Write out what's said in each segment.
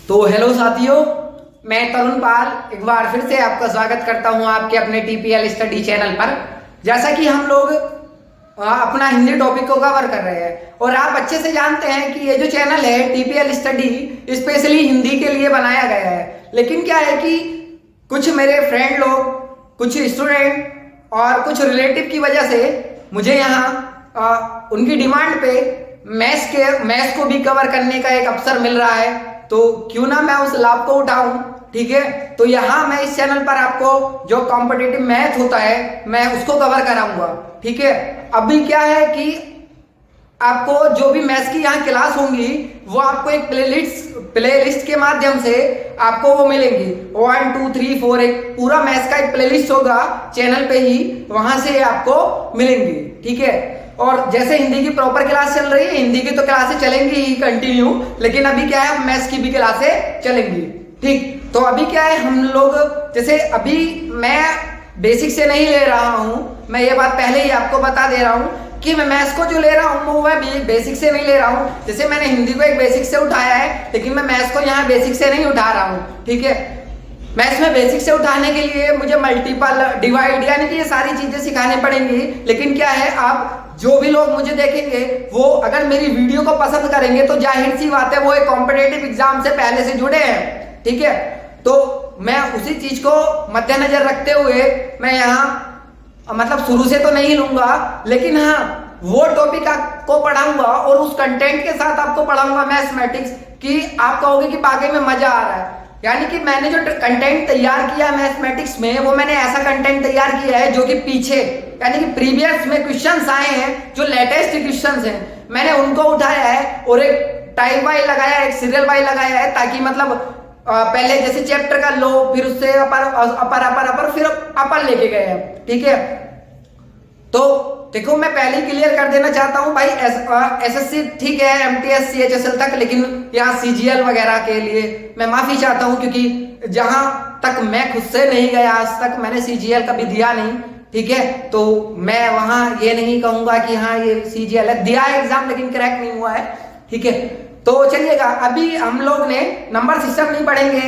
तो हेलो साथियों, मैं तरुण पाल एक बार फिर से आपका स्वागत करता हूं आपके अपने टीपीएल स्टडी चैनल पर। जैसा कि हम लोग अपना हिंदी टॉपिक को कवर कर रहे हैं और आप अच्छे से जानते हैं कि ये जो चैनल है टीपीएल स्टडी स्पेशली हिंदी के लिए बनाया गया है। लेकिन क्या है कि कुछ मेरे फ्रेंड लोग, कुछ स्टूडेंट और कुछ रिलेटिव की वजह से मुझे यहाँ उनकी डिमांड पे मैथ्स को भी कवर करने का एक अवसर मिल रहा है, तो क्यों ना मैं उस लाभ को उठाऊं। ठीक है, तो यहाँ मैं इस चैनल पर आपको जो कॉम्पिटिटिव मैथ होता है मैं उसको कवर कराऊंगा। ठीक है, अभी क्या है कि आपको जो भी मैथ्स की यहाँ क्लास होंगी वो आपको एक प्लेलिस्ट के माध्यम से आपको वो मिलेंगी। 1 2 3 4 एक पूरा मैथ्स का एक प्लेलिस्ट होगा चैनल पे ही, वहां से आपको मिलेंगी। ठीक है, और जैसे हिंदी की प्रॉपर क्लास चल रही है, हिंदी की तो क्लासें चलेंगी ही कंटिन्यू, लेकिन अभी क्या है मैथ्स की भी क्लासें चलेंगी। ठीक, तो अभी क्या है हम लोग, जैसे अभी मैं बेसिक से नहीं ले रहा हूं, मैं ये बात पहले ही आपको बता दे रहा हूं कि मैं मैथ्स को जो ले रहा हूं वो मैं बेसिक से नहीं ले रहा हूं। जैसे मैंने हिंदी को एक बेसिक से उठाया है, लेकिन मैं मैथ्स को यहाँ बेसिक से नहीं उठा रहा हूं। ठीक है, मैथ्स में बेसिक से उठाने के लिए मुझे मल्टीपल डिवाइड यानी कि ये सारी चीजें सिखानी पड़ेंगी। लेकिन क्या है, आप जो भी लोग मुझे देखेंगे वो अगर मेरी वीडियो को पसंद करेंगे तो जाहिर सी बात है वो एक कॉम्पिटिटिव एग्जाम से पहले से जुड़े हैं। ठीक है, तो मैं उसी चीज को मद्देनजर रखते हुए मैं यहाँ मतलब शुरू से तो नहीं लूंगा, लेकिन हाँ वो टॉपिक आपको पढ़ाऊंगा और उस कंटेंट के साथ आपको पढ़ाऊंगा मैथमेटिक्स कि आप कहोगे कि वाकई में मजा आ रहा है। यानी कि मैंने जो कंटेंट तैयार किया मैथमेटिक्स में वो मैंने ऐसा कंटेंट तैयार किया है जो कि पीछे यानी कि प्रीवियस में क्वेश्चंस आए हैं, जो लेटेस्ट क्वेश्चंस हैं मैंने उनको उठाया है और एक टाइप वाइज लगाया है, एक सीरियल वाइज लगाया है, ताकि मतलब पहले जैसे चैप्टर का लो, फिर उससे अपर फिर अपर लेके गए हैं। ठीक है, तो देखो मैं पहले ही क्लियर कर देना चाहता हूं भाई, एसएससी ठीक है, एमटीएस सीएचएसएल तक, लेकिन यहाँ सीजीएल वगैरह के लिए मैं माफी चाहता हूं, क्योंकि जहां तक मैं खुद से नहीं गया आज तक मैंने सीजीएल कभी दिया नहीं। ठीक है, तो मैं वहां ये नहीं कहूंगा कि हाँ ये सीजीएल है, दिया है एग्जाम लेकिन क्रैक नहीं हुआ है। ठीक है, तो चलिएगा अभी हम लोग ने नंबर सिस्टम नहीं पढ़ेंगे,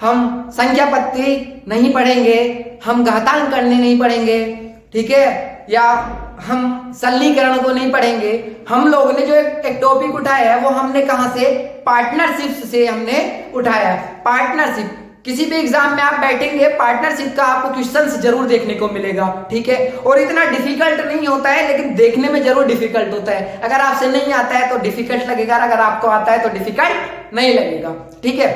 हम संख्या पत्ती नहीं पढ़ेंगे, हम घातांक करने नहीं पढ़ेंगे। ठीक है, या हम सरलीकरण को नहीं पढ़ेंगे। हम लोगों ने जो एक टॉपिक उठाया है वो हमने कहां से, पार्टनरशिप से हमने उठाया है। पार्टनरशिप, किसी भी एग्जाम में आप बैठेंगे पार्टनरशिप का आपको क्वेश्चंस जरूर देखने को मिलेगा। ठीक है, और इतना डिफिकल्ट नहीं होता है, लेकिन देखने में जरूर डिफिकल्ट होता है। अगर आपसे नहीं आता है तो डिफिकल्ट लगेगा, अगर आपको आता है तो डिफिकल्ट नहीं लगेगा। ठीक है,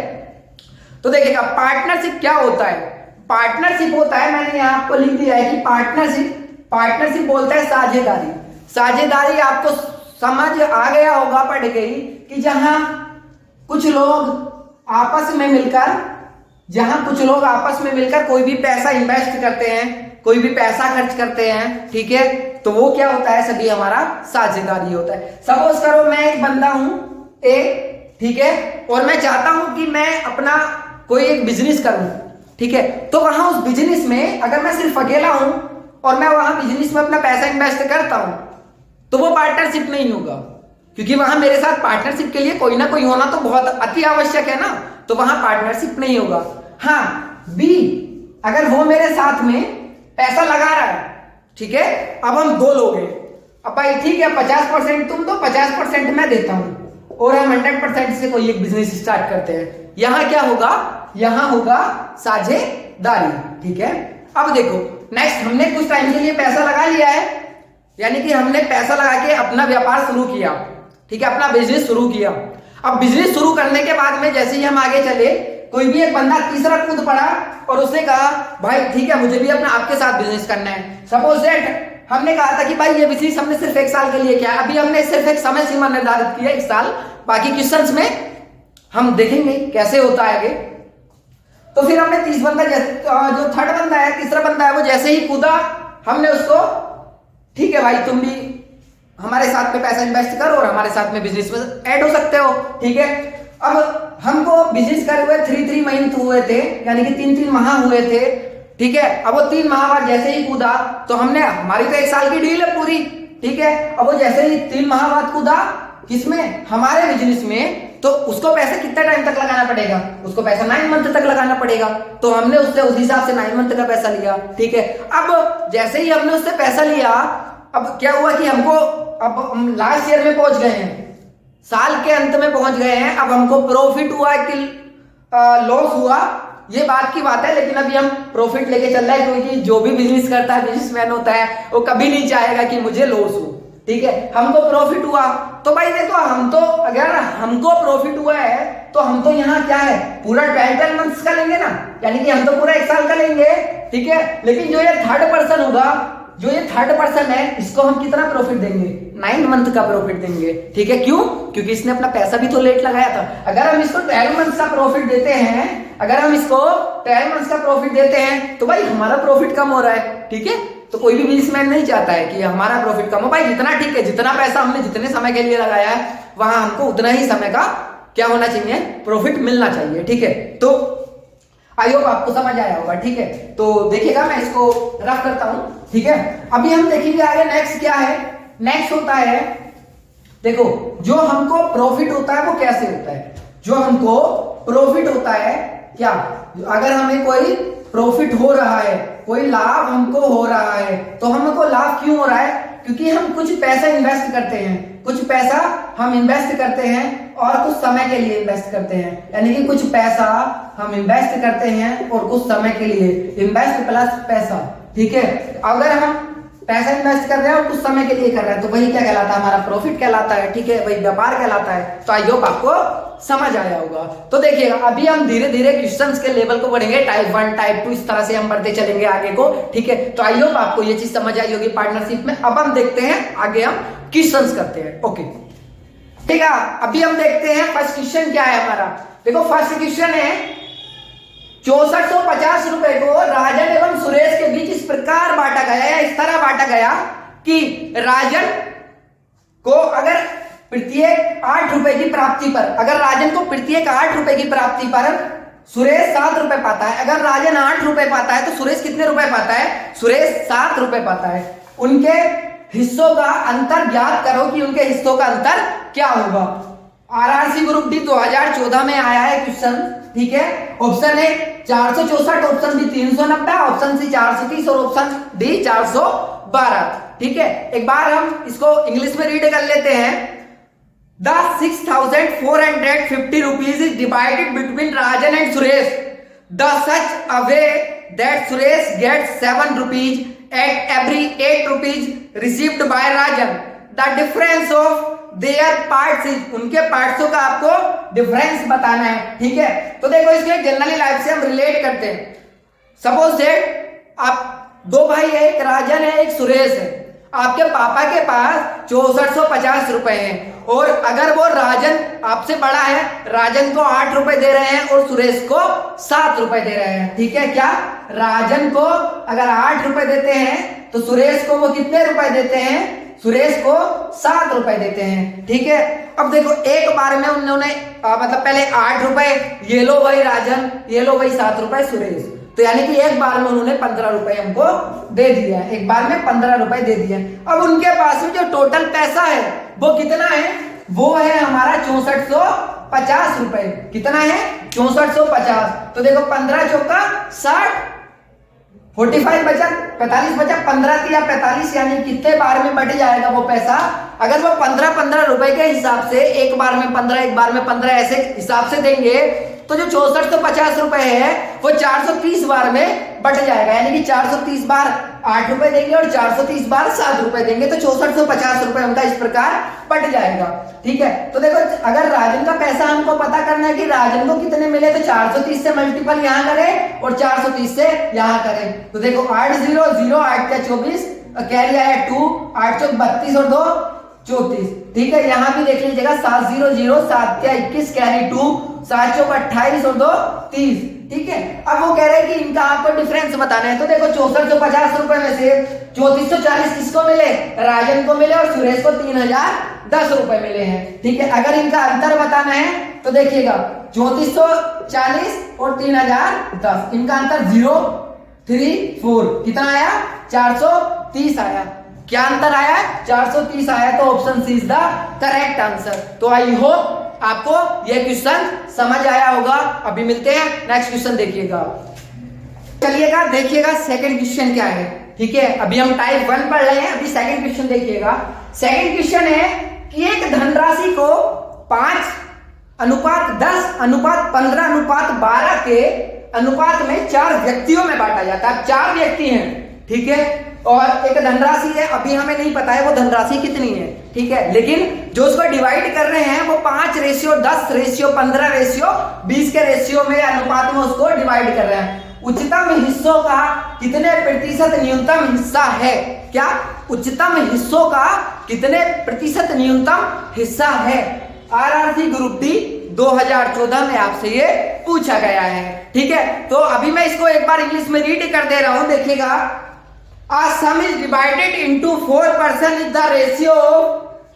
तो देखिएगा पार्टनरशिप क्या होता है। पार्टनरशिप होता है, मैंने यहाँ आपको लिख दिया है कि पार्टनरशिप बोलता है साझेदारी। साझेदारी आपको समझ आ गया होगा पढ़ गई कि जहां कुछ लोग आपस में मिलकर कोई भी पैसा इन्वेस्ट करते हैं, कोई भी पैसा खर्च करते हैं। ठीक है, तो वो क्या होता है, सभी हमारा साझेदारी होता है। सपोज करो मैं एक बंदा हूं ए, ठीक है, और मैं चाहता हूं कि मैं अपना कोई एक बिजनेस करूं। ठीक है, तो वहां उस बिजनेस में अगर मैं सिर्फ अकेला हूं और मैं वहां बिजनेस में अपना पैसा इन्वेस्ट करता हूं तो वो पार्टनरशिप नहीं होगा, क्योंकि वहां मेरे साथ पार्टनरशिप के लिए कोई ना कोई होना तो बहुत अति आवश्यक है ना, तो वहां पार्टनरशिप नहीं होगा। हाँ, बी, अगर वो मेरे साथ में पैसा लगा रहा है, ठीक है, अब हम दो लोग हैं, अब भाई ठीक है 50% तुम दो 50% मैं देता हूं और हम 100% से कोई एक बिजनेस स्टार्ट करते हैं। यहां क्या होगा, यहां होगा साझेदारी। ठीक है, अब देखो नेक्स्ट, हमने कुछ टाइम के लिए पैसा लगा लिया है, यानी कि हमने पैसा लगा के अपना व्यापार शुरू किया। ठीक है, अपना बिजनेस शुरू किया। अब बिजनेस शुरू करने के बाद में जैसे ही हम आगे चले, कोई भी एक बंदा तीसरा कूद पड़ा और उसने कहा भाई ठीक है मुझे भी अपना आपके साथ बिजनेस करना है। सपोज दैट हमने कहा था कि भाई ये बिजनेस हमने सिर्फ 1 साल के लिए किया, अभी हमने सिर्फ एक समय सीमा निर्धारित की है 1 साल, बाकी क्वेश्चंस में हम देखेंगे कैसे होता है आगे। तो फिर हमने जो थर्ड बंदा है, तीसरा बंदा है, वो जैसे ही कूदा हमने उसको ठीक है भाई तुम भी हमारे साथ में पैसा इन्वेस्ट करो और हमारे साथ में बिजनेस में ऐड हो सकते हो। ठीक है, अब हमको बिजनेस करे हुए 3 महीने हुए थे, यानी कि 3 माह हुए थे। ठीक है, अब वो 3 माह बाद जैसे ही कूदा तो हमने, हमारी तो 1 साल की डील है पूरी। ठीक है, अब वो जैसे ही 3 माह बाद कूदा किसमें, हमारे बिजनेस में, तो उसको पैसा कितना टाइम तक लगाना पड़ेगा, उसको पैसा 9 मंथ तक लगाना पड़ेगा। तो हमने उससे उस हिसाब से 9 मंथ का पैसा लिया, ठीक है। अब जैसे ही हमने उससे पैसा लिया, अब क्या हुआ कि हमको, अब हम लास्ट ईयर में पहुंच गए हैं, साल के अंत में पहुंच गए हैं, अब हमको प्रॉफिट हुआ कि लॉस हुआ, ये बात की बात है, लेकिन अभी हम प्रॉफिट लेके चल रहे हैं, क्योंकि जो भी बिजनेस करता है, बिजनेसमैन होता है, वो कभी नहीं चाहेगा कि मुझे लॉस हो, ठीक है। हमको प्रॉफिट हुआ तो भाई देखो, हम तो, अगर हमको प्रॉफिट हुआ है तो हम तो यहाँ क्या है, पूरा 12 मंथ्स का लेंगे ना, यानी कि हम तो पूरा 1 साल का लेंगे, ठीक है। लेकिन जो ये थर्ड पर्सन होगा, जो ये थर्ड पर्सन है, इसको हम कितना प्रॉफिट देंगे, 9 मंथ का प्रॉफिट देंगे, ठीक है। क्यों, क्योंकि इसने अपना पैसा भी तो लेट लगाया था। अगर हम इसको 12 मंथ का प्रॉफिट देते हैं, अगर हम इसको 12 मंथ का प्रॉफिट देते हैं, तो भाई हमारा प्रॉफिट कम हो रहा है, ठीक है। तो कोई भी बिजनेसमैन नहीं चाहता है कि हमारा प्रॉफिट कम हो, भाई जितना, ठीक है, जितना पैसा हमने जितने समय के लिए लगाया है, वहां हमको उतना ही समय का क्या होना चाहिए, प्रॉफिट मिलना चाहिए, ठीक है। तो आई होप आपको समझ आया होगा, ठीक है। तो देखिएगा, मैं इसको रफ करता हूं, ठीक है। अभी हम देखेंगे आगे नेक्स्ट क्या है। नेक्स्ट होता है, देखो, जो हमको प्रॉफिट होता है वो कैसे होता है, जो हमको प्रॉफिट होता है, क्या, अगर हमें कोई प्रॉफिट हो रहा है, कोई लाभ हमको हो रहा है, तो हमको लाभ क्यों हो रहा है, क्योंकि हम कुछ पैसा इन्वेस्ट करते हैं, कुछ पैसा हम इन्वेस्ट करते हैं और कुछ समय के लिए इन्वेस्ट करते हैं, यानी कि कुछ पैसा हम इन्वेस्ट करते हैं और कुछ समय के लिए, इन्वेस्ट प्लस पैसा, ठीक है। अगर हम पैसा इन्वेस्ट कर रहे हैं और कुछ समय के लिए कर रहे हैं, तो वही क्या कहलाता है, हमारा प्रॉफिट कहलाता है, ठीक है, वही व्यापार कहलाता है। तो आई होप आपको समझ आया होगा। तो देखिएगा, अभी हम धीरे धीरे क्वेश्चंस के लेवल को बढ़ेंगे, टाइप 1, टाइप 2, इस तरह से हम बढ़ते चलेंगे आगे को, ठीक है। तो आई होप आपको ये चीज समझ आई होगी पार्टनरशिप में। अब हम देखते हैं आगे, हम क्वेश्चंस करते हैं, ओके, ठीक है। अभी हम देखते हैं फर्स्ट क्वेश्चन क्या है हमारा। देखो, फर्स्ट क्वेश्चन है, 6450 रुपए को राजन एवं सुरेश के बीच इस प्रकार बांटा गया, या इस तरह बांटा गया कि राजन को अगर प्रत्येक 8 रुपए की प्राप्ति पर, अगर राजन को प्रत्येक 8 रुपए की प्राप्ति पर सुरेश 7 रुपए पाता है, अगर राजन 8 रुपए पाता है तो सुरेश कितने रुपए पाता है, सुरेश 7 रुपए पाता है। उनके हिस्सों का अंतर ज्ञात करो कि उनके हिस्सों का अंतर क्या होगा। आरआरसी ग्रुप डी 2014 में आया है क्वेश्चन, ठीक है। Option A 464, option B 390, option C 430 और ऑप्शन डी 412, ठीक है। एक बार हम इसको इंग्लिश में रीड कर लेते हैं। The 6,450 rupees is divided between Rajan and Suresh. The such a way that Suresh gets 7 rupees at every 8 rupees received by Rajan. The difference of their parts is, उनके पार्ट्सों का आपको डिफरेंस बताना है, ठीक है। तो देखो, इसके जनरली लाइफ से हम रिलेट करते हैं। सपोज दैट आप 2 भाई है, एक राजन है, एक सुरेश है। आपके पापा के पास 6450 रुपए हैं, और अगर वो राजन आपसे बड़ा है, राजन को 8 रुपए दे रहे हैं और सुरेश को 7 रुपए दे रहे हैं, ठीक है। क्या, राजन को अगर 8 रुपए देते हैं तो सुरेश को वो कितने रुपए देते हैं, सुरेश को 7 रुपए देते हैं, ठीक है। अब देखो, एक बार में उन्होंने मतलब पहले 8 रुपए, ये लो भाई राजन, ये लो भाई 7 रुपए सुरेश, तो यानी कि एक बार में उन्होंने 15 रुपए हमको दे दिया, एक बार में 15 रुपए दे दिए। अब उनके पास में जो टोटल पैसा है वो कितना है, वो है हमारा 6450 रुपए। कितना है, 6450। तो देखो, 15 चौका 60, 45 बचा, 45 बचा, 15 या 45, यानी कितने बार में बढ़ जाएगा वो पैसा। अगर वो 15 रुपए के हिसाब से एक बार में 15, एक बार में 15 ऐसे हिसाब से देंगे, तो जो 6450 रुपए है वो 430 बार में बढ़ जाएगा, यानी कि 430 बार 8 रुपए देंगे और 430 बार 7 रुपए देंगे, तो 6450 रुपए उनका इस प्रकार बढ़ जाएगा, ठीक है। तो देखो, अगर राजन का पैसा हमको पता करना है कि राजन को कितने मिले, तो 430 से मल्टीपल यहाँ करें और 430 से यहाँ करें। तो देखो, 8 0 0, 8 का 24, कैरी आया 2, 8 चौक 32 और 2 34, ठीक है। यहाँ भी देख लीजिएगा, 7 0 0, 7 क्या 21, कैरी 2, 7 चौक 28 और 2 30, ठीक है। अब वो कह रहे हैं कि इनका आपको डिफरेंस बताना है। तो देखो, 6450 रुपए में से 3440 किसको मिले, राजन को मिले, और सुरेश को 3010 रुपए मिले हैं, ठीक है। अगर इनका अंतर बताना है तो देखिएगा, 3440 और 3010, इनका अंतर 0 3 4, कितना आया, 430 आया। क्या अंतर आया है? 430 आया, तो option C is the correct answer. तो आई होप आपको यह क्वेश्चन समझ आया होगा। अभी मिलते हैं नेक्स्ट क्वेश्चन, देखिएगा। चलिएगा देखिएगा सेकंड क्वेश्चन क्या है। ठीक है, अभी हम टाइप 1 पढ़ रहे हैं, अभी सेकंड क्वेश्चन देखिएगा। सेकंड क्वेश्चन है कि एक धनराशि को 5:10:15:12 के अनुपात में 4 व्यक्तियों में बांटा जाता है। 4 व्यक्ति हैं, ठीक है, और एक धनराशि है। अभी हमें नहीं पता है वो धनराशि कितनी है, ठीक है, लेकिन जो उसको डिवाइड कर रहे हैं वो 5:10:15:20 के रेशियो में, अनुपात में उसको डिवाइड कर रहे हैं। उच्चतम हिस्सों का कितने प्रतिशत न्यूनतम हिस्सा है? क्या उच्चतम हिस्सों का कितने प्रतिशत न्यूनतम हिस्सा है? आरआरसी ग्रुप डी 2014 में आपसे ये पूछा गया है। ठीक है, तो अभी मैं इसको एक बार इंग्लिश में रीड कर दे रहा हूं, देखिएगा। A sum is divided into 4 person is the ratio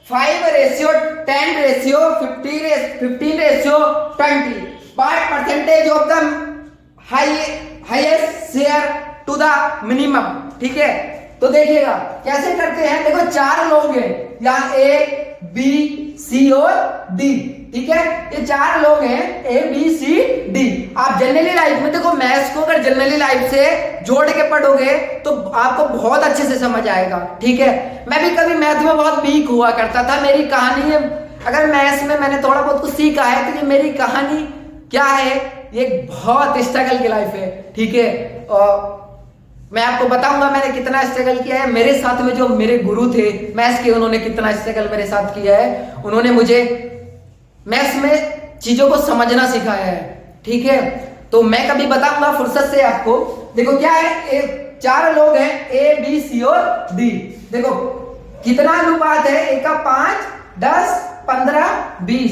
5:10:15:20. What percentage of the highest share to the minimum? ठीक है, तो देखिएगा कैसे करते हैं। देखो 4 लोग हैं यहाँ, A, B, C और D। ठीक है, ये 4 लोग हैं, A, B, C, D। आप जनरली लाइफ में देखो, मैथ्स को अगर जनरली लाइफ से जोड़ के पढ़ोगे तो आपको बहुत अच्छे से समझ आएगा। ठीक है, मैं भी कभी मैथ में बहुत वीक हुआ करता था। मेरी कहानी है, अगर मैथ्स में मैंने थोड़ा बहुत कुछ सीखा है तो ये मेरी कहानी क्या है, ये बहुत स्ट्रगल की लाइफ है। ठीक है, और मैं आपको बताऊंगा मैंने कितना स्ट्रगल किया है। मेरे साथ में जो मेरे गुरु थे मैथ्स के, उन्होंने कितना स्ट्रगल मेरे साथ किया है। उन्होंने मुझे मैथ्स में चीजों को समझना सिखाया है। ठीक है, तो मैं कभी बताऊंगा फुर्सत से आपको। देखो क्या है, 4 लोग हैं, A, B, C और D। देखो कितना अनुपात है, A का 5:10:15:20।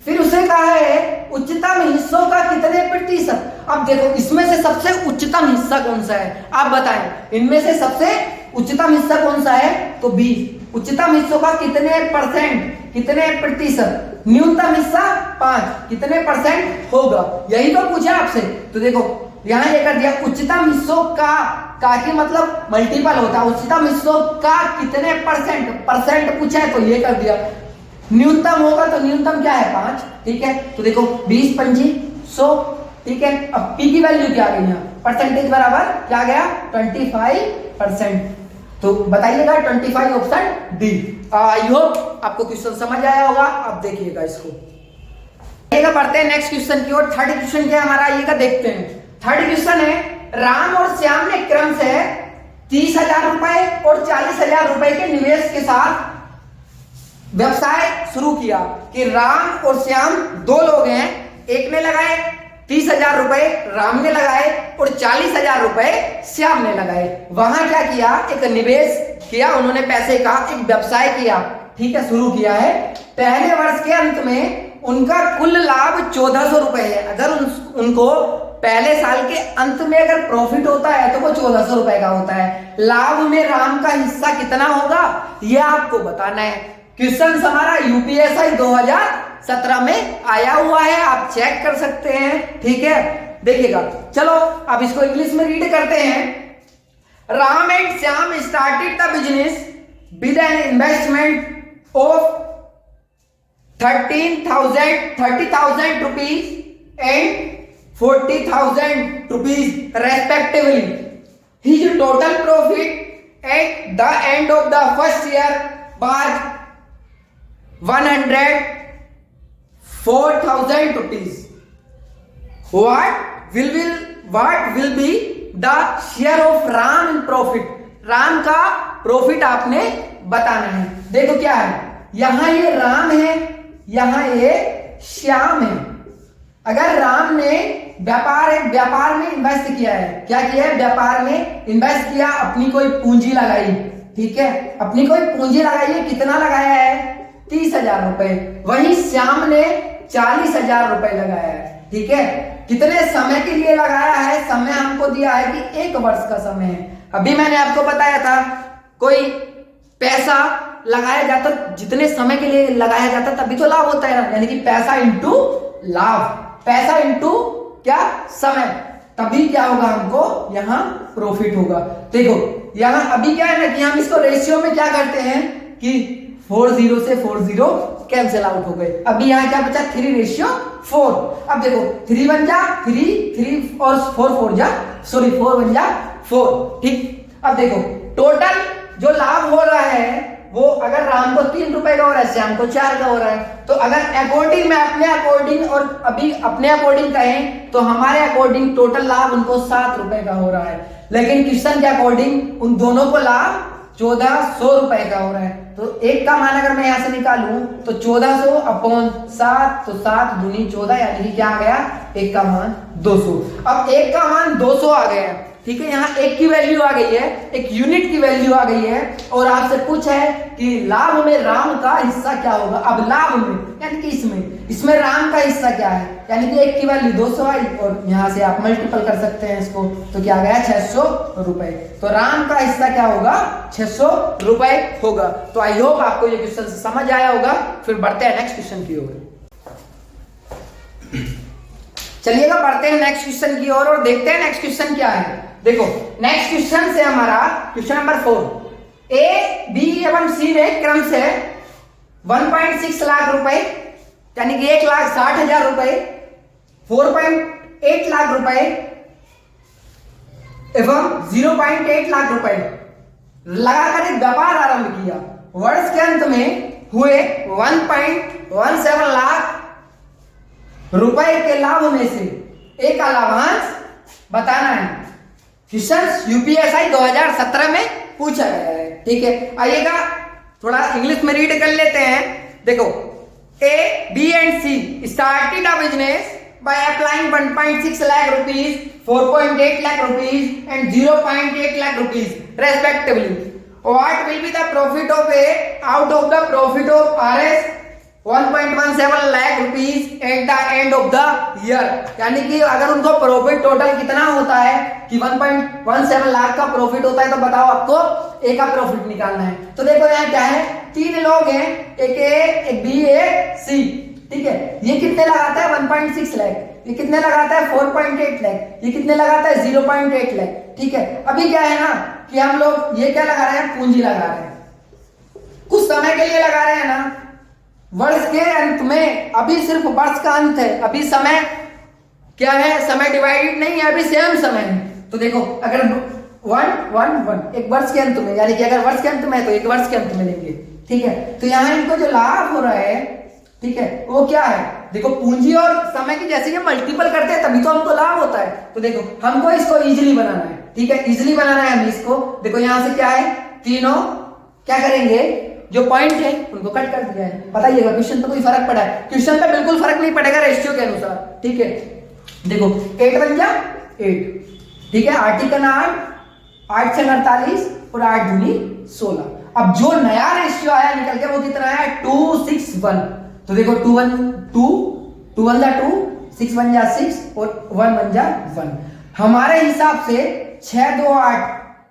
फिर उसे कहा है उच्चतम हिस्सों का कितने प्रतिशत। अब देखो इसमें से सबसे उच्चतम हिस्सा कौन सा है, आप बताएं। इनमें से सबसे उच्चतम हिस्सा कौन सा है, तो 20। उच्चतम हिस्सों का कितने परसेंट, कितने प्रतिशत। न्यूनतम हिस्सा 5, कितने परसेंट होगा, यही तो पूछा आपसे। तो देखो यहां ये कर दिया, उच्चतम हिस्सों का की मतलब मल्टीपल होता है। उच्चतम हिस्सों का कितने परसेंट, परसेंट पूछा है तो ये कर दिया। न्यूनतम होगा तो न्यूनतम क्या है, 5। ठीक है, तो देखो 20 पंजी 100। ठीक है, अब पी की वैल्यू क्या आ गई यहाँ, परसेंटेज बराबर क्या गया, 25%। तो बताइएगा 25, ऑप्शन डी। आई होप आपको क्वेश्चन समझ आया होगा। अब देखिएगा इसको, बढ़ते हैं नेक्स्ट क्वेश्चन की ओर। थर्ड क्वेश्चन क्या हमारा, आइएगा देखते हैं। थर्ड क्वेश्चन है, राम और श्याम ने क्रम से 30,000 रुपए और 40,000 रुपए के निवेश के साथ व्यवसाय शुरू किया। कि राम और श्याम 2 लोग हैं, एक ने लगाए 30,000 रुपए, राम ने लगाए, और 40,000 रुपए श्याम ने लगाए। वहां क्या किया, एक निवेश किया उन्होंने, पैसे का एक व्यवसाय किया। ठीक है, शुरू किया है। पहले वर्ष के अंत में उनका कुल लाभ 1,400 रुपए है। अगर उनको पहले साल के अंत में अगर प्रॉफिट होता है तो वो 1,400 रुपए का होता है। लाभ में राम का हिस्सा कितना होगा, यह आपको बताना है। क्वेश्चन हमारा यूपीएससी 2017 में आया हुआ है, आप चेक कर सकते हैं। ठीक है, देखिएगा। चलो अब इसको इंग्लिश में रीड करते हैं। Ram and Shyam started the business with an investment of 30,000 rupees and 40,000 rupees respectively. His total profit at the end of the first year was 104,000 rupees. What will be the share of Ram in profit? Ram का profit आपने बताना है। देखो क्या है, यहां ये राम है, यहां ये श्याम है। अगर राम ने व्यापार में इन्वेस्ट किया है, क्या किया है, व्यापार में इन्वेस्ट किया, अपनी कोई पूंजी लगाई। ठीक है, अपनी कोई पूंजी लगाई है, कितना लगाया है, 30,000 रुपए। वहीं श्याम ने 40,000 रुपए लगाया है। ठीक है, कितने समय के लिए लगाया है, समय हमको दिया है कि 1 वर्ष का समय है। अभी मैंने आपको बताया था, कोई पैसा लगाया जाता, जितने समय के लिए लगाया जाता तभी तो लाभ होता है ना, यानी कि पैसा इंटू लाभ, पैसा इंटू क्या, समय, तभी क्या होगा, हमको यहां प्रॉफिट होगा। देखो यहाँ अभी क्या है ना कि हम इसको रेशियो में क्या करते हैं कि 40 से 40 कैंसिल आउट हो गए। अभी यहाँ क्या बचा 3:4। अब देखो 3 1 जा 3 और 4 4 जा 4 1 जा 4। ठीक, अब देखो टोटल जो लाभ हो रहा है वो अगर राम को 3 रुपए का हो रहा है, श्याम को 4 का हो रहा है, तो अगर अकॉर्डिंग में अपने अकॉर्डिंग और अभी अपने अकॉर्डिंग कहें तो हमारे अकॉर्डिंग टोटल लाभ उनको 7 रुपए का हो रहा है, लेकिन किशन के अकॉर्डिंग उन दोनों को लाभ 1400 रुपए का हो रहा है। तो एक का मान अगर मैं यहां से निकालूं तो 1400 अपॉन 7, तो 7 दूनी 14, यानी कि क्या आ गया, एक का मान 200। अब एक का मान 200 आ गया, ठीक है, यहाँ एक की वैल्यू आ गई है, एक यूनिट की वैल्यू आ गई है, और आपसे पूछा है कि लाभ में राम का हिस्सा क्या होगा। अब लाभ में यानी कि इसमें राम का हिस्सा क्या है, यानी कि एक की वैल्यू 200 आई और यहाँ से आप मल्टीपल कर सकते हैं इसको, तो क्या गया 600 रुपए। तो राम का हिस्सा क्या होगा, 600 रुपए होगा। तो आई होप आपको ये क्वेश्चन समझ आया होगा। फिर बढ़ते हैं नेक्स्ट क्वेश्चन की ओर। चलिएगा बढ़ते हैं नेक्स्ट क्वेश्चन की ओर और देखते हैं नेक्स्ट क्वेश्चन क्या है। देखो नेक्स्ट क्वेश्चन से हमारा क्वेश्चन नंबर 4, ए बी एवं सी ने क्रम से 1.6 लाख रुपए यानी कि 1,60,000 रुपए, 4.8 लाख रुपए एवं 0.8 लाख रुपए लगाकर एक व्यापार आरंभ किया। वर्ष के अंत में हुए 1.17 लाख रुपए के लाभ में से एक का लाभांश बताना है। क्वेश्चन यूपीएसआई 2017 में पूछा गया है। ठीक है, आइएगा थोड़ा इंग्लिश में रीड कर लेते हैं। देखो, A, B and C started a business by applying 1.6 lakh rupees, 4.8 lakh rupees and 0.8 lakh rupees respectively. What will be the profit of A out of the profit of RS 1.17 lakh rupees at the end of the year? यानी कि अगर उनको profit total कितना होता है कि 1.17 लाख का profit होता है, तो बताओ आपको ए का प्रॉफिट निकालना है। तो देखो यहाँ क्या है, 3 लोग हैं, एक ए, एक बी, एक सी। ठीक है, ये कितने लगाता है 1.6 लाख, ये कितने लगाता है 4.8 लाख, ये कितने लगाता है 0.8 लाख। ठीक है, अभी क्या है ना कि हम लोग ये क्या लगा रहे हैं, पूंजी लगा रहे हैं, कुछ समय के लिए लगा रहे हैं ना, वर्ष के अंत में। अभी सिर्फ वर्ष का अंत है, अभी समय क्या है, समय डिवाइडेड नहीं है, अभी सेम समय है। तो देखो अगर 1 एक वर्ष के अंत में, यानी कि अगर वर्ष के अंत में है तो एक वर्ष के अंत में लेंगे। ठीक है, तो यहाँ इनको जो लाभ हो रहा है, ठीक है, वो क्या है, देखो पूंजी और समय की जैसे ये मल्टीपल करते हैं तभी तो हमको लाभ होता है। तो देखो हमको इसको इजीली बनाना है। ठीक है, इजीली बनाना है हमें इसको। देखो यहाँ से क्या है, तीनों क्या करेंगे, जो पॉइंट है उनको कट कर दिया है। बताइएगा क्वेश्चन पे कोई फर्क पड़ा है? क्वेश्चन पे बिल्कुल फर्क नहीं पड़ेगा रेशियो के अनुसार। ठीक है, देखो 8 बन जा 8। ठीक है, 8 का 8 से 48 और 8 दूनी 16। अब जो नया रेशियो आया निकल के वो कितना आया, 2:6:1। तो देखो 2 1 जा 2, 6 1 जा 6 और 1 1 जा 1। हमारे हिसाब से 6 2 8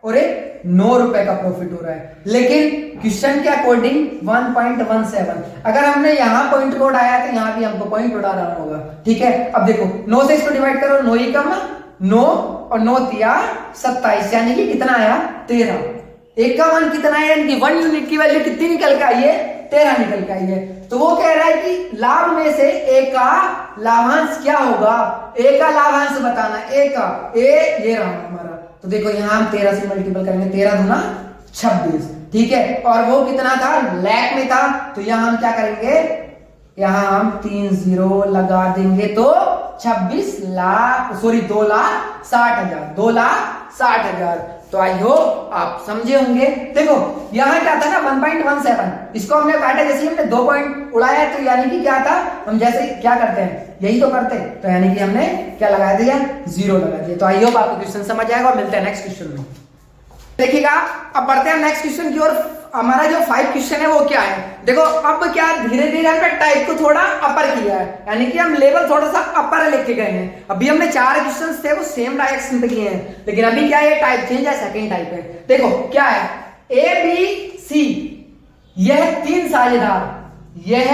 और एक 9 रुपए का प्रॉफिट हो रहा है, लेकिन क्वेश्चन के अकॉर्डिंग 1.17। अगर हमने यहाँ पॉइंट कोड आया तो यहाँ भी हमको पॉइंट कोड आना होगा। ठीक है, अब देखो 9 से इसको डिवाइड करो, 9 ही कम 9 और 9 तिया 27, यानी कि कितना आया 13। एक का मान कितना है, यानी कि 1 यूनिट की वैल्यू कितनी निकल के आई है, 13 निकल के आई है। तो वो कह रहा है कि लाभ में से ए का लाभांश क्या होगा, ए का लाभांश बताना। ए का ये रहा हमारा। तो देखो यहाँ हम 13 से मल्टीपल करेंगे, 13 दूना 26। ठीक है, और वो कितना था, लाख में था, तो यहाँ हम क्या करेंगे, यहाँ हम 3 0 लगा देंगे तो 26 लाख, सॉरी 2,60,000, 2,60,000। तो आई होप आप समझे होंगे। देखो यहाँ क्या था ना 1.17, इसको हमने काटा, जैसे हमने 2 पॉइंट उड़ाया तो यानी कि क्या था, हम जैसे क्या करते हैं यही तो करते हैं, तो यानी कि हमने क्या लगा दिया, 0 लगा दिया। तो आई होप आपको क्वेश्चन समझ आएगा। मिलते हैं नेक्स्ट क्वेश्चन में। देखिएगा अब बढ़ते हैं नेक्स्ट क्वेश्चन की ओर। हमारा जो 5 क्वेश्चन है वो क्या है, देखो अब क्या धीरे धीरे हमने टाइप को थोड़ा अपर किया है, यानी कि हम लेवल थोड़ा सा अपर लेके गए हैं। अभी हमने 4 क्वेश्चंस थे वो सेम डायरेक्शन पे किए हैं, लेकिन अभी क्या है, टाइप चेंज है, सेकंड टाइप है। देखो क्या है, ए बी सी, यह 3 साझेदार, यह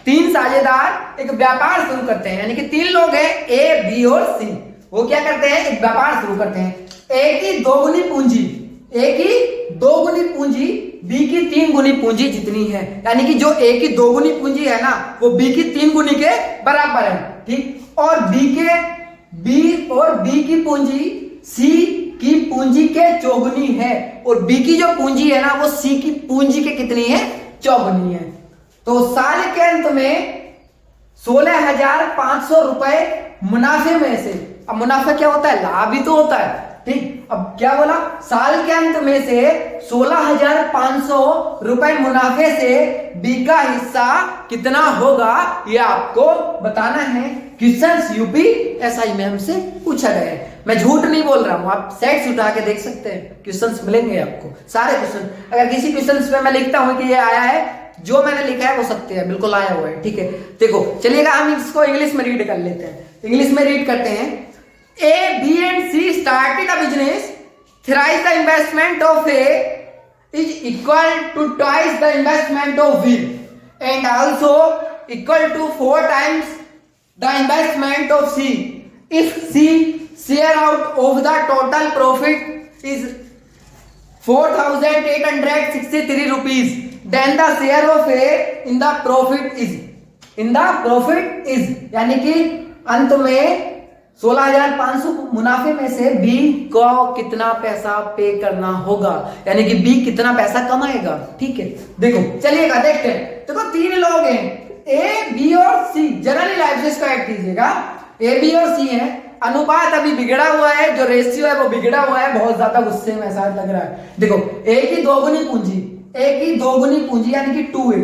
3 साझेदार एक व्यापार शुरू करते हैं, यानी कि 3 लोग हैं ए बी और सी। वो क्या करते हैं, एक व्यापार शुरू करते हैं। ए की दोगुनी पूंजी, ए की 2 गुनी पूंजी बी की 3 गुनी पूंजी जितनी है, यानी कि जो ए की 2 गुनी पूंजी है ना वो बी की 3 गुनी के बराबर है, ठीक। और बी की पूंजी सी की पूंजी के चौगुनी है, और बी की जो पूंजी है ना वो सी की पूंजी के कितनी है, चौगुनी है। तो साल के अंत में 16,500 रुपए मुनाफे में से, अब मुनाफा क्या होता है, लाभ ही तो होता है, ठीक। अब क्या बोला, साल के अंत में से 16,500 रुपए मुनाफे से बी का हिस्सा कितना होगा ये आपको बताना है। क्वेश्चंस यूपी एसआई में हमसे पूछा गया है, मैं झूठ नहीं बोल रहा हूं, आप सेट्स उठा के देख सकते हैं, क्वेश्चंस मिलेंगे आपको सारे क्वेश्चन। अगर किसी क्वेश्चंस पे मैं लिखता हूं कि ये आया है, जो मैंने लिखा है वो सत्य है, बिल्कुल आया हुआ है, ठीक है। देखो चलिएगा हम इसको इंग्लिश में रीड कर लेते हैं, इंग्लिश में रीड करते हैं। A, B and C started a business. Thrice the investment of A is equal to twice the investment of B, and also equal to 4 times the investment of C. If C share out of the total profit is 4,863 rupees, then the share of A in the profit is यानी कि अंत में 16,500 मुनाफे में से B को कितना पैसा पे करना होगा, यानी कि बी कितना पैसा कमाएगा, ठीक है। देखो चलिएगा देखते हैं। देखो 3 लोग हैं, ए बी और सी, जनरली लाइफ से इसको ऐड कीजिएगा। ए बी और सी है, अनुपात अभी बिगड़ा हुआ है, जो रेशियो है वो बिगड़ा हुआ है, बहुत ज्यादा गुस्से में ऐसा लग रहा है। देखो ए की 2 गुनी पूंजी यानी कि 2a,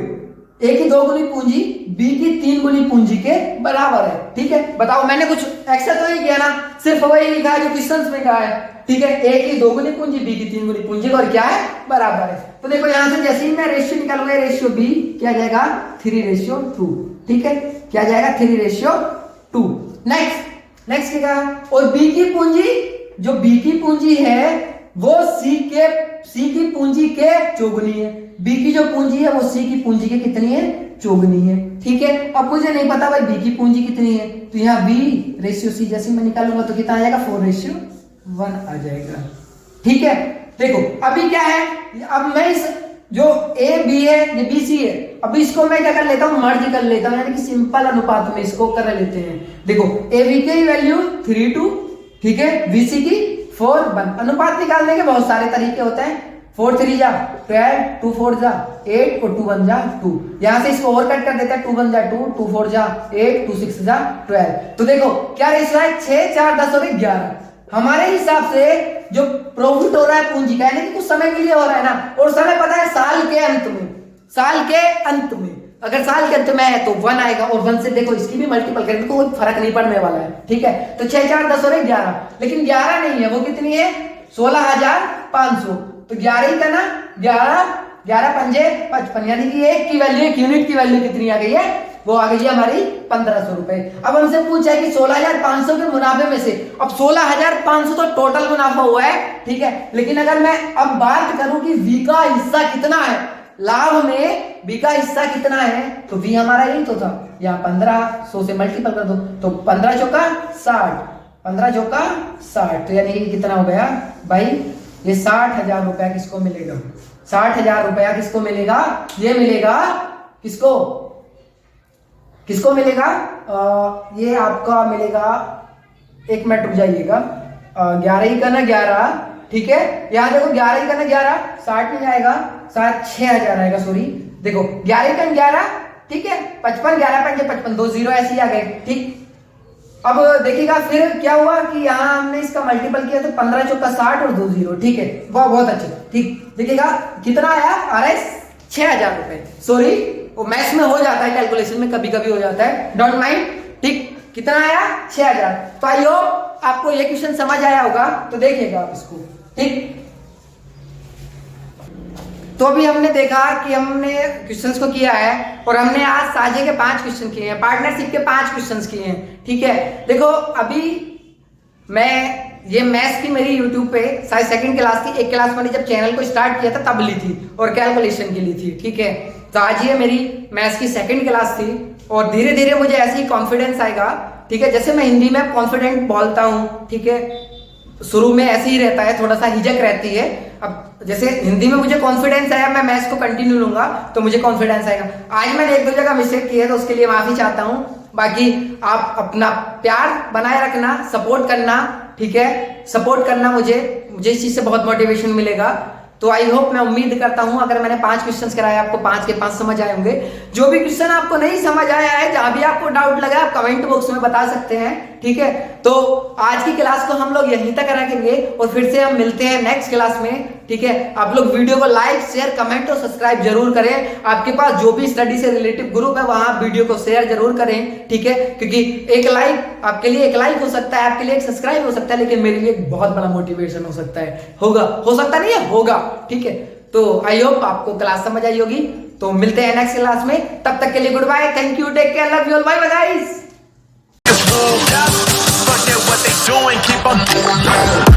ए की 2 गुनी पूंजी बी की 3 गुनी पूंजी के बराबर है, ठीक है। बताओ मैंने कुछ एक्स्ट्रा तो नहीं किया ना, सिर्फ वही लिखा है जो क्वेश्चंस में कहा है, ठीक है। ए की 2 गुनी पूंजी बी की 3 गुनी पूंजी और क्या है, बराबर है। तो देखो यहां से जैसे ही मैं रेशियो निकालूंगा, रेशियो बी क्या जाएगा 3:2, ठीक है, क्या जाएगा 3:2। नेक्स्ट क्या है, और बी की पूंजी, जो बी की पूंजी है वो सी की पूंजी के चौगुनी है, बी की जो पूंजी है वो सी की पूंजी के कितनी है, चौगुनी है, ठीक है। अब मुझे नहीं पता भाई बी की पूंजी कितनी है, तो यहाँ बी रेशियो सी जैसे मैं निकालूंगा तो कितना आ जाएगा 4:1 आ जाएगा, ठीक है। देखो अभी क्या है, अब मैं इस जो ए बी है ये बी सी है, अब इसको मैं क्या कर लेता हूँ, मर्ज कर लेता हूँ, यानी कि सिंपल अनुपात में इसको कर लेते हैं। देखो ए बी की वैल्यू 3:2, ठीक है, बी सी की 4:1। अनुपात निकालने के बहुत सारे तरीके होते हैं, 4×3 जा 12, 2×4 जा 8 और 2×1 जा 2। यहां से इसको और कट कर देते हैं, 2×1 जा 2, 2×4 जा 8, 2×6 जा 12। तो देखो क्या रेशियो है, 6, 4, 10 और 11। हमारे हिसाब से जो प्रॉफिट हो रहा है पूंजी का, यानी कि कुछ समय के लिए हो रहा है ना, और समय पता है साल के अंत में, अगर साल के अंत में है तो 1 आएगा, और 1 से देखो इसकी भी मल्टीपल करेंगे तो कोई फर्क नहीं पड़ने वाला है, ठीक है। तो 6, 4, 10 और 11, लेकिन 11 नहीं है, वो कितनी है 16,500। तो 11 ही का ना 11 पंजे 55, यानी कि एक की वैल्यू, एक यूनिट की वैल्यू कितनी आ गई है, वो आ गई है हमारी 1,500 रुपए। अब हमसे पूछा है कि 16,500 के मुनाफे में से, अब 16,500 तो टोटल मुनाफा हुआ है, ठीक है, लेकिन अगर मैं अब बात करूं कि वी का हिस्सा कितना है, लाभ में बी का हिस्सा कितना है, तो बी हमारा यही तो था, यहाँ 1500 से मल्टीपल कर दो, तो 15 चौका 60, 15 चौका 60, तो यानी कि कितना हो गया भाई, ये 60,000 रुपया किसको मिलेगा, 60,000 रुपया किसको मिलेगा, ये मिलेगा किसको मिलेगा, ये आपका मिलेगा, 1 मिनट रुक जाइएगा, 11 ही का ना 11, ठीक है, यहाँ देखो 11 ही का ना 11, 60 नहीं आएगा, 6,000 आएगा, सॉरी, देखो 11 का 11, ठीक है, 55, 11 पंजे 55, 2 0 ऐसे ही आ गए, ठीक। अब देखिएगा फिर क्या हुआ कि यहाँ हमने इसका मल्टीपल किया तो 15 चौका 60 और 2 0, ठीक है, बहुत अच्छा, ठीक। देखिएगा कितना आया, आ रहा है 6,000 रुपए, सॉरी वो मैथ्स में हो जाता है, कैलकुलेशन में कभी कभी हो जाता है, डोंट माइंड, ठीक। कितना आया 6,000। तो आई होप आपको ये क्वेश्चन समझ आया होगा, तो देखिएगा आप इसको, ठीक। तो अभी हमने देखा कि हमने क्वेश्चंस को किया है, और हमने आज साझे के 5 क्वेश्चन किए हैं, पार्टनरशिप के 5 क्वेश्चंस किए हैं, ठीक है। देखो अभी मैं ये मैथ्स की मेरी यूट्यूब पे शायद 2nd क्लास की, 1 क्लास मैंने जब चैनल को स्टार्ट किया था तब ली थी, और कैलकुलेशन की ली थी, ठीक है। तो आज ये मेरी मैथ्स की 2nd क्लास थी, और धीरे धीरे मुझे ऐसे ही कॉन्फिडेंस आएगा, ठीक है, जैसे मैं हिंदी में कॉन्फिडेंट बोलता हूँ, ठीक है, शुरू में ऐसे ही रहता है, थोड़ा सा हिचक रहती है। अब जैसे हिंदी में मुझे कॉन्फिडेंस आया, मैं मैथ्स को कंटिन्यू लूंगा तो मुझे कॉन्फिडेंस आएगा। आज मैंने एक दो जगह मिस्टेक की है तो उसके लिए माफी चाहता हूं। बाकी आप अपना प्यार बनाए रखना, सपोर्ट करना, ठीक है, सपोर्ट करना मुझे इस चीज से बहुत मोटिवेशन मिलेगा। तो आई होप, मैं उम्मीद करता हूं अगर मैंने 5 क्वेश्चंस कराए आपको 5 के 5 समझ आए होंगे। जो भी क्वेश्चन आपको नहीं समझ आया है, जहां भी आपको डाउट लगा, आप कमेंट बॉक्स में बता सकते हैं, ठीक है। तो आज की क्लास को हम लोग यहीं तक रखेंगे और फिर से हम मिलते हैं नेक्स्ट क्लास में, ठीक है। आप लोग वीडियो को लाइक, शेयर, कमेंट और सब्सक्राइब जरूर करें। आपके पास जो भी स्टडी से रिलेटिव ग्रुप है वहां वीडियो को शेयर जरूर करें, ठीक है, क्योंकि एक लाइक आपके लिए, एक लाइक हो सकता है, आपके लिए एक सब्सक्राइब हो सकता है, लेकिन मेरे लिए एक बहुत बड़ा मोटिवेशन हो सकता है, होगा, हो सकता नहीं है, होगा, ठीक है। तो आई होप आपको क्लास समझ आई होगी। तो मिलते हैं नेक्स्ट क्लास में, तब तक के लिए good bye, thank you, take care, love you all, bye bye guys. What they doing, keep on